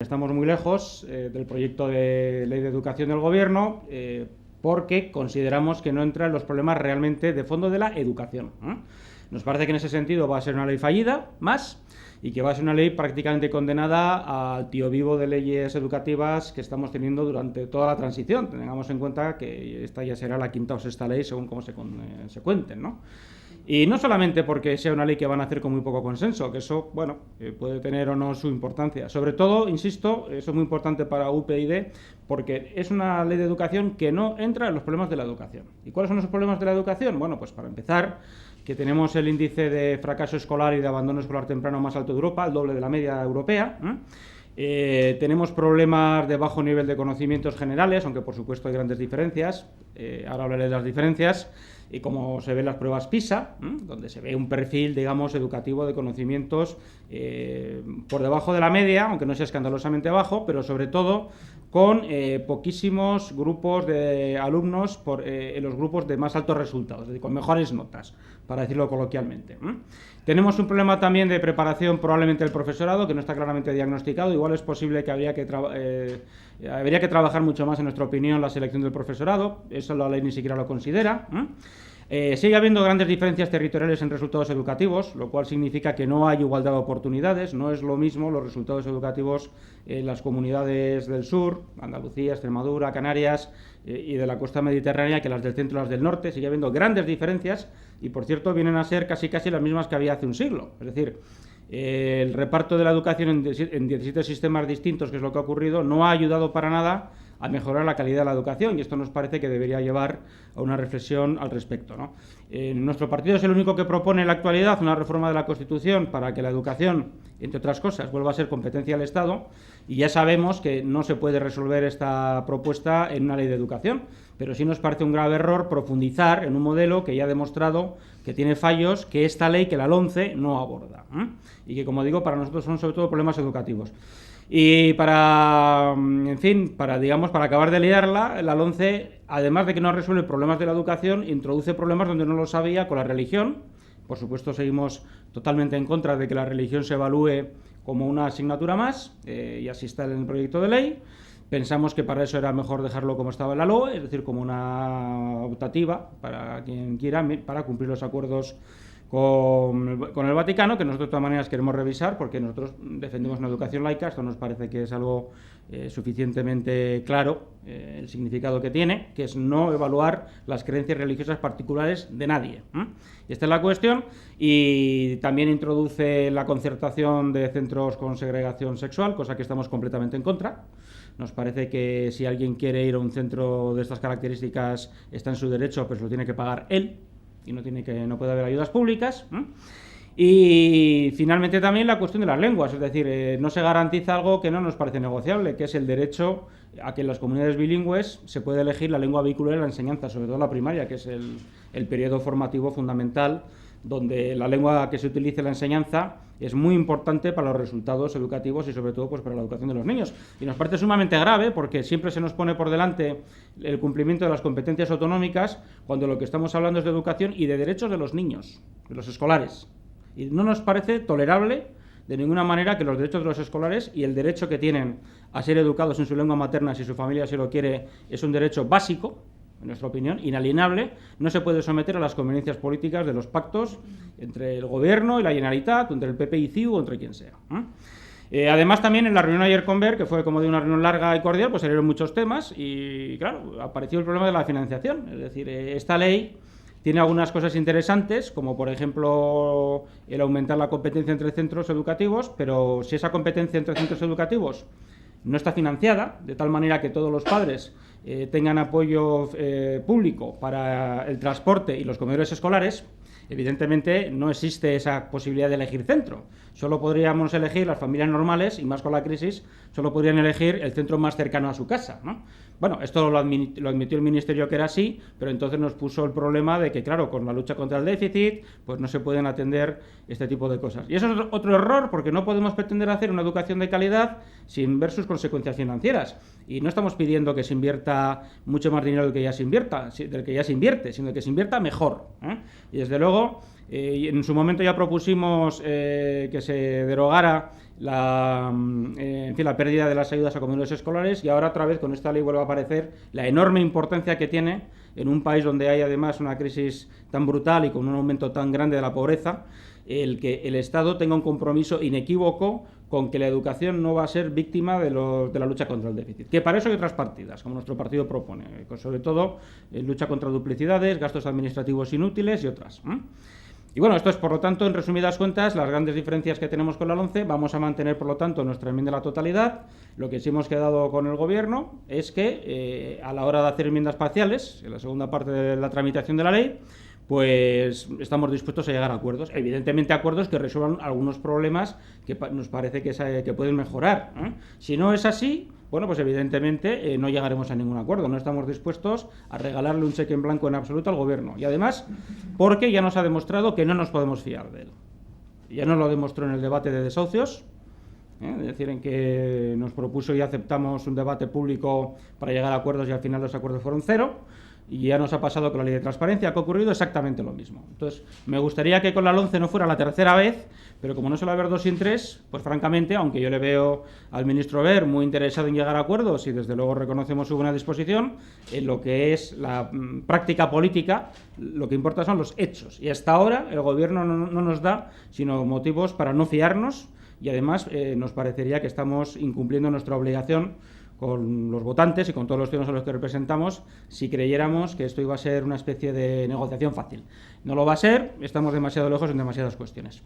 Estamos muy lejos del proyecto de ley de educación del Gobierno porque consideramos que no entra en los problemas realmente de fondo de la educación. Nos parece que en ese sentido va a ser una ley fallida, más, y que va a ser una ley prácticamente condenada al tío vivo de leyes educativas que estamos teniendo durante toda la transición. Tengamos en cuenta que esta ya será la quinta o sexta ley según cómo se cuenten, ¿no? Y no solamente porque sea una ley que van a hacer con muy poco consenso, que eso, bueno, puede tener o no su importancia. Sobre todo, insisto, eso es muy importante para UPyD, porque es una ley de educación que no entra en los problemas de la educación. ¿Y cuáles son los problemas de la educación? Bueno, pues para empezar, que tenemos el índice de fracaso escolar y de abandono escolar temprano más alto de Europa, el doble de la media europea. Tenemos problemas de bajo nivel de conocimientos generales, aunque por supuesto hay grandes diferencias. Ahora hablaré de las diferencias. Y como se ven las pruebas PISA, donde se ve un perfil, digamos, educativo de conocimientos por debajo de la media, aunque no sea escandalosamente bajo, pero sobre todo con poquísimos grupos de alumnos en los grupos de más altos resultados, es decir, con mejores notas, para decirlo coloquialmente. Tenemos un problema también de preparación probablemente del profesorado, que no está claramente diagnosticado. Igual es posible que habría que trabajar mucho más, en nuestra opinión, la selección del profesorado. Eso la ley ni siquiera lo considera. Sigue habiendo grandes diferencias territoriales en resultados educativos, lo cual significa que no hay igualdad de oportunidades. No es lo mismo los resultados educativos en las comunidades del sur, Andalucía, Extremadura, Canarias y de la costa mediterránea, que las del centro y las del norte. Sigue habiendo grandes diferencias y, por cierto, vienen a ser casi las mismas que había hace un siglo. Es decir, el reparto de la educación en 17 sistemas distintos, que es lo que ha ocurrido, no ha ayudado para nada a mejorar la calidad de la educación, y esto nos parece que debería llevar a una reflexión al respecto, ¿no? Nuestro partido es el único que propone en la actualidad una reforma de la Constitución para que la educación, entre otras cosas, vuelva a ser competencia del Estado, y ya sabemos que no se puede resolver esta propuesta en una ley de educación, pero sí nos parece un grave error profundizar en un modelo que ya ha demostrado que tiene fallos, que esta ley, que la LOMCE, no aborda, y que, como digo, para nosotros son sobre todo problemas educativos. Y para acabar de liarla, la LOMCE, además de que no resuelve problemas de la educación, introduce problemas donde no los había con la religión. Por supuesto, seguimos totalmente en contra de que la religión se evalúe como una asignatura más, y así está en el proyecto de ley. Pensamos que para eso era mejor dejarlo como estaba en la LOE, es decir, como una optativa para quien quiera, para cumplir los acuerdos con el Vaticano, que nosotros de todas maneras queremos revisar, porque nosotros defendemos una educación laica. Esto nos parece que es algo suficientemente claro, el significado que tiene, que es no evaluar las creencias religiosas particulares de nadie. Esta es la cuestión. Y también introduce la concertación de centros con segregación sexual, cosa que estamos completamente en contra. Nos parece que si alguien quiere ir a un centro de estas características está en su derecho, pero lo tiene que pagar él, y no puede haber ayudas públicas. Y finalmente también la cuestión de las lenguas, es decir, no se garantiza algo que no nos parece negociable, que es el derecho a que en las comunidades bilingües se puede elegir la lengua vehicular en la enseñanza, sobre todo la primaria, que es el periodo formativo fundamental, donde la lengua que se utilice en la enseñanza es muy importante para los resultados educativos y sobre todo pues para la educación de los niños. Y nos parece sumamente grave porque siempre se nos pone por delante el cumplimiento de las competencias autonómicas, cuando lo que estamos hablando es de educación y de derechos de los niños, de los escolares. Y no nos parece tolerable de ninguna manera que los derechos de los escolares y el derecho que tienen a ser educados en su lengua materna, si su familia se lo quiere, es un derecho básico, en nuestra opinión, inalienable, no se puede someter a las conveniencias políticas de los pactos entre el Gobierno y la Generalitat, entre el PP y CiU o entre quien sea. Además, también en la reunión ayer con BER, que fue como de una reunión larga y cordial, pues salieron muchos temas y, claro, apareció el problema de la financiación. Es decir, esta ley tiene algunas cosas interesantes, como por ejemplo el aumentar la competencia entre centros educativos, pero si esa competencia entre centros educativos no está financiada, de tal manera que todos los padres tengan apoyo público para el transporte y los comedores escolares, evidentemente no existe esa posibilidad de elegir centro. Solo podríamos elegir, las familias normales, y más con la crisis, solo podrían elegir el centro más cercano a su casa, ¿no? Bueno, esto lo admitió el Ministerio que era así, pero entonces nos puso el problema de que, claro, con la lucha contra el déficit, pues no se pueden atender este tipo de cosas. Y eso es otro error, porque no podemos pretender hacer una educación de calidad sin ver sus consecuencias financieras. Y no estamos pidiendo que se invierta mucho más dinero del que ya se invierte, sino que se invierta mejor, Y desde luego, en su momento ya propusimos que se derogara en fin, la pérdida de las ayudas a comedores escolares, y ahora otra vez con esta ley vuelve a aparecer la enorme importancia que tiene en un país donde hay además una crisis tan brutal y con un aumento tan grande de la pobreza, el que el Estado tenga un compromiso inequívoco con que la educación no va a ser víctima de la lucha contra el déficit. Que para eso hay otras partidas, como nuestro partido propone, sobre todo lucha contra duplicidades, gastos administrativos inútiles y otras. Y bueno, esto es, por lo tanto, en resumidas cuentas, las grandes diferencias que tenemos con la LOMCE. Vamos a mantener, por lo tanto, nuestra enmienda a la totalidad. Lo que sí hemos quedado con el Gobierno es que, a la hora de hacer enmiendas parciales, en la segunda parte de la tramitación de la ley, pues estamos dispuestos a llegar a acuerdos. Evidentemente, acuerdos que resuelvan algunos problemas que nos parece que pueden mejorar. Si no es así, bueno, pues evidentemente no llegaremos a ningún acuerdo. No estamos dispuestos a regalarle un cheque en blanco en absoluto al Gobierno. Y además, porque ya nos ha demostrado que no nos podemos fiar de él. Ya nos lo demostró en el debate de desahucios, es decir, en que nos propuso y aceptamos un debate público para llegar a acuerdos y al final los acuerdos fueron cero. Y ya nos ha pasado con la ley de transparencia, que ha ocurrido exactamente lo mismo. Entonces, me gustaría que con la LOMCE no fuera la tercera vez, pero como no suele haber dos sin tres, pues francamente, aunque yo le veo al ministro Wert muy interesado en llegar a acuerdos y desde luego reconocemos su buena disposición, en lo que es la práctica política, lo que importa son los hechos. Y hasta ahora el Gobierno no nos da sino motivos para no fiarnos, y además nos parecería que estamos incumpliendo nuestra obligación con los votantes y con todos los ciudadanos a los que representamos, si creyéramos que esto iba a ser una especie de negociación fácil. No lo va a ser, estamos demasiado lejos en demasiadas cuestiones.